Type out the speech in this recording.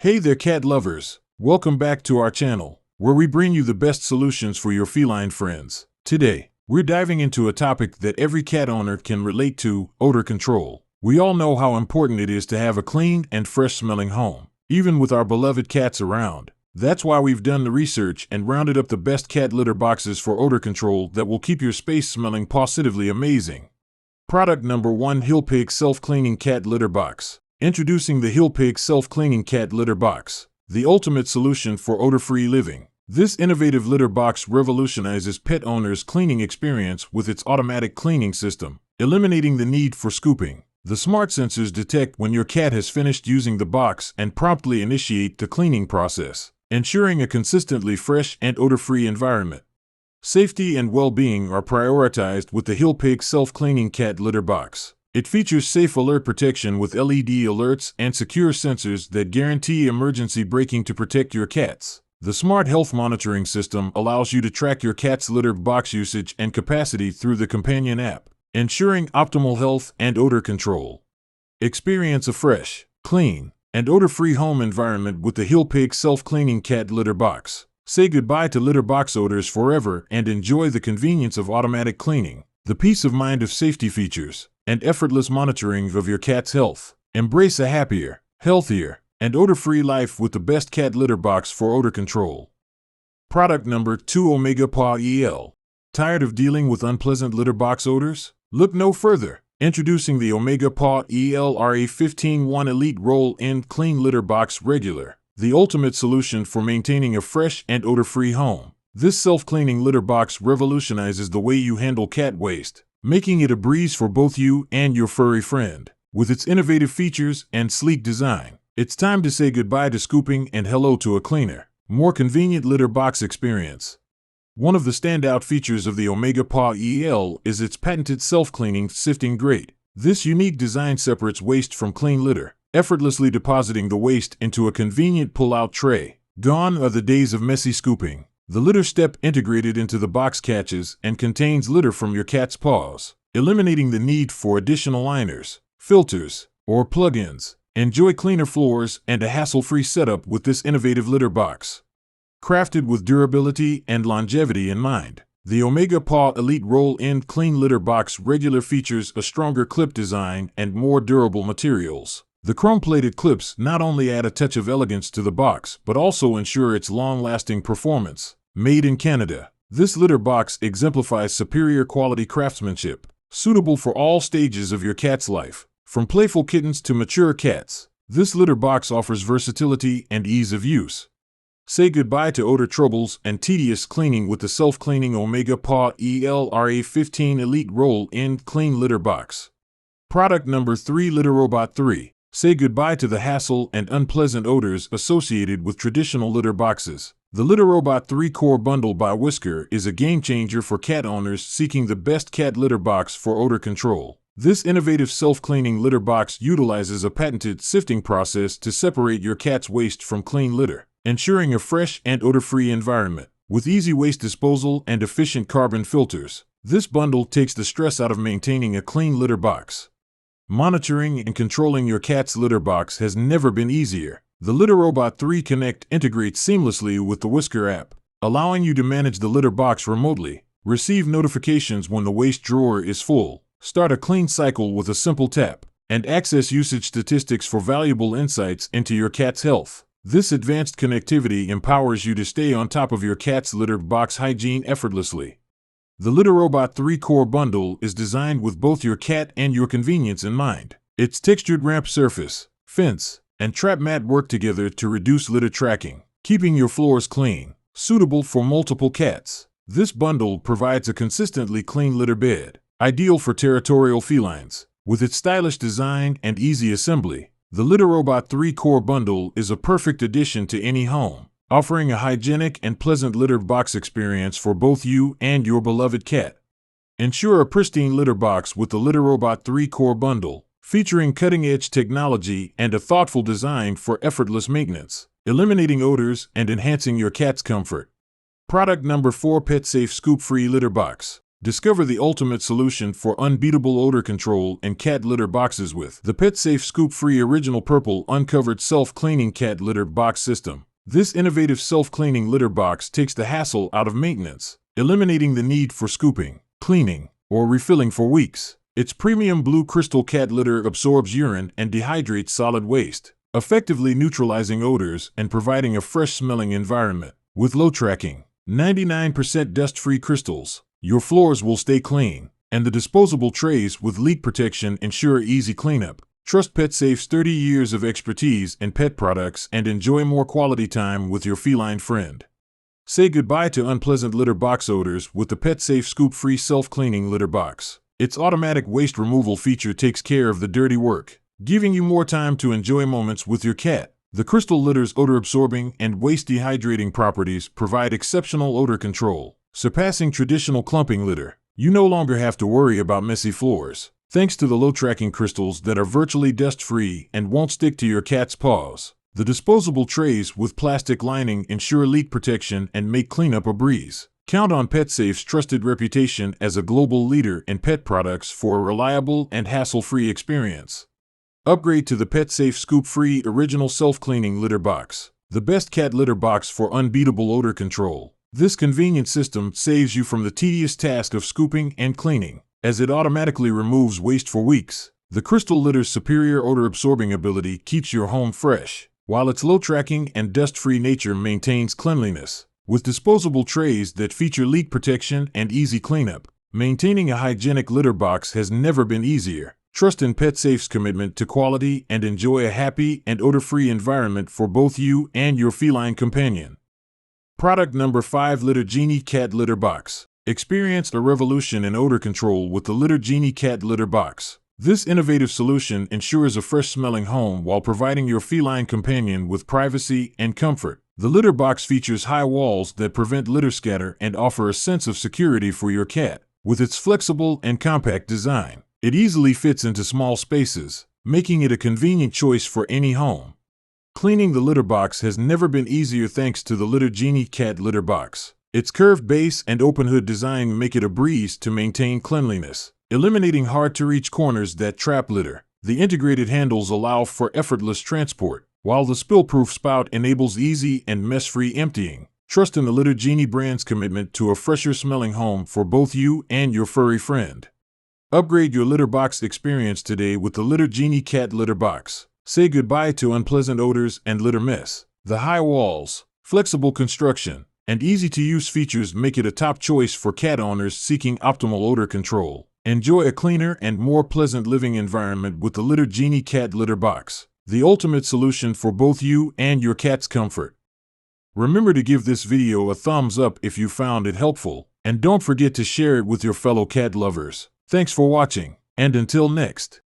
Hey there, cat lovers! Welcome back to our channel, where we bring you the best solutions for your feline friends. Today, we're diving into a topic that every cat owner can relate to: odor control. We all know how important it is to have a clean and fresh-smelling home, even with our beloved cats around. That's why we've done the research and rounded up the best cat litter boxes for odor control that will keep your space smelling positively amazing. Product number 1: Hillpig Self-Cleaning Cat Litter Box. Introducing the Hillpig Self-Cleaning Cat Litter Box, the ultimate solution for odor-free living. This innovative litter box revolutionizes pet owners' cleaning experience with its automatic cleaning system, eliminating the need for scooping. The smart sensors detect when your cat has finished using the box and promptly initiate the cleaning process, ensuring a consistently fresh and odor-free environment. Safety and well-being are prioritized with the Hillpig Self-Cleaning Cat Litter Box. It features safe alert protection with LED alerts and secure sensors that guarantee emergency braking to protect your cats. The smart health monitoring system allows you to track your cat's litter box usage and capacity through the companion app, ensuring optimal health and odor control. Experience a fresh, clean, and odor-free home environment with the Hillpig Self-Cleaning Cat Litter Box. Say goodbye to litter box odors forever and enjoy the convenience of automatic cleaning, the peace of mind of safety features, and effortless monitoring of your cat's health. Embrace a happier, healthier, and odor-free life with the best cat litter box for odor control. Product number 2: Omega Paw EL. Tired of dealing with unpleasant litter box odors? Look no further. Introducing the Omega Paw EL-RA15-1 Elite Roll-In Clean Litter Box Regular, the ultimate solution for maintaining a fresh and odor-free home. This self-cleaning litter box revolutionizes the way you handle cat waste, making it a breeze for both you and your furry friend. With its innovative features and sleek design, it's time to say goodbye to scooping and hello to a cleaner, more convenient litter box experience. One of the standout features of the Omega Paw EL is its patented self-cleaning sifting grate. This unique design separates waste from clean litter, effortlessly depositing the waste into a convenient pull-out tray. Gone are the days of messy scooping. The litter step integrated into the box catches and contains litter from your cat's paws, eliminating the need for additional liners, filters, or plug-ins. Enjoy cleaner floors and a hassle-free setup with this innovative litter box. Crafted with durability and longevity in mind, the Omega Paw Elite Roll-In Clean Litter Box regular features a stronger clip design and more durable materials. The chrome-plated clips not only add a touch of elegance to the box, but also ensure its long-lasting performance. Made in Canada, this litter box exemplifies superior quality craftsmanship, suitable for all stages of your cat's life. From playful kittens to mature cats, this litter box offers versatility and ease of use. Say goodbye to odor troubles and tedious cleaning with the self-cleaning Omega Paw EL-RA15 Elite Roll-In Clean Litter Box. Product number 3: Litter Robot 3. Say goodbye to the hassle and unpleasant odors associated with traditional litter boxes. The Litter Robot 3 Core Bundle by Whisker is a game-changer for cat owners seeking the best cat litter box for odor control. This innovative self-cleaning litter box utilizes a patented sifting process to separate your cat's waste from clean litter, ensuring a fresh and odor-free environment. With easy waste disposal and efficient carbon filters, this bundle takes the stress out of maintaining a clean litter box. Monitoring and controlling your cat's litter box has never been easier. The Litter Robot 3 Connect integrates seamlessly with the Whisker app, allowing you to manage the litter box remotely, receive notifications when the waste drawer is full, start a clean cycle with a simple tap, and access usage statistics for valuable insights into your cat's health. This advanced connectivity empowers you to stay on top of your cat's litter box hygiene effortlessly. The Litter Robot 3 Core Bundle is designed with both your cat and your convenience in mind. Its textured ramp surface, fence, and trap mat work together to reduce litter tracking, keeping your floors clean, suitable for multiple cats. This bundle provides a consistently clean litter bed, ideal for territorial felines. With its stylish design and easy assembly, the Litter Robot 3 Core Bundle is a perfect addition to any home, offering a hygienic and pleasant litter box experience for both you and your beloved cat. Ensure a pristine litter box with the Litter Robot 3 Core Bundle, featuring cutting-edge technology and a thoughtful design for effortless maintenance, eliminating odors and enhancing your cat's comfort. Product number 4: PetSafe ScoopFree Litter Box. Discover the ultimate solution for unbeatable odor control and cat litter boxes with the PetSafe ScoopFree Original Purple Uncovered Self-Cleaning Cat Litter Box System. This innovative self-cleaning litter box takes the hassle out of maintenance, eliminating the need for scooping, cleaning, or refilling for weeks. Its premium blue crystal cat litter absorbs urine and dehydrates solid waste, effectively neutralizing odors and providing a fresh-smelling environment. With low tracking, 99% dust-free crystals, your floors will stay clean, and the disposable trays with leak protection ensure easy cleanup. Trust PetSafe's 30 years of expertise in pet products and enjoy more quality time with your feline friend. Say goodbye to unpleasant litter box odors with the PetSafe ScoopFree Self-Cleaning Litter Box. Its automatic waste removal feature takes care of the dirty work, giving you more time to enjoy moments with your cat. The crystal litter's odor-absorbing and waste-dehydrating properties provide exceptional odor control, surpassing traditional clumping litter. You no longer have to worry about messy floors, thanks to the low-tracking crystals that are virtually dust-free and won't stick to your cat's paws. The disposable trays with plastic lining ensure leak protection and make cleanup a breeze. Count on PetSafe's trusted reputation as a global leader in pet products for a reliable and hassle-free experience. Upgrade to the PetSafe ScoopFree Original Self-Cleaning Litter Box, the best cat litter box for unbeatable odor control. This convenient system saves you from the tedious task of scooping and cleaning, as it automatically removes waste for weeks. The crystal litter's superior odor-absorbing ability keeps your home fresh, while its low-tracking and dust-free nature maintains cleanliness. With disposable trays that feature leak protection and easy cleanup, maintaining a hygienic litter box has never been easier. Trust in PetSafe's commitment to quality and enjoy a happy and odor-free environment for both you and your feline companion. Product number 5. Litter Genie Cat Litter Box. Experience a revolution in odor control with the Litter Genie Cat Litter Box. This innovative solution ensures a fresh-smelling home while providing your feline companion with privacy and comfort. The litter box features high walls that prevent litter scatter and offer a sense of security for your cat. With its flexible and compact design, it easily fits into small spaces, making it a convenient choice for any home. Cleaning the litter box has never been easier thanks to the Litter Genie Cat Litter Box. Its curved base and open hood design make it a breeze to maintain cleanliness, eliminating hard-to-reach corners that trap litter. The integrated handles allow for effortless transport, while the spill-proof spout enables easy and mess-free emptying. Trust in the Litter Genie brand's commitment to a fresher-smelling home for both you and your furry friend. Upgrade your litter box experience today with the Litter Genie Cat Litter Box. Say goodbye to unpleasant odors and litter mess. The high walls, flexible construction, and easy-to-use features make it a top choice for cat owners seeking optimal odor control. Enjoy a cleaner and more pleasant living environment with the Litter Genie Cat Litter Box, the ultimate solution for both you and your cat's comfort. Remember to give this video a thumbs up if you found it helpful, and don't forget to share it with your fellow cat lovers. Thanks for watching, and until next.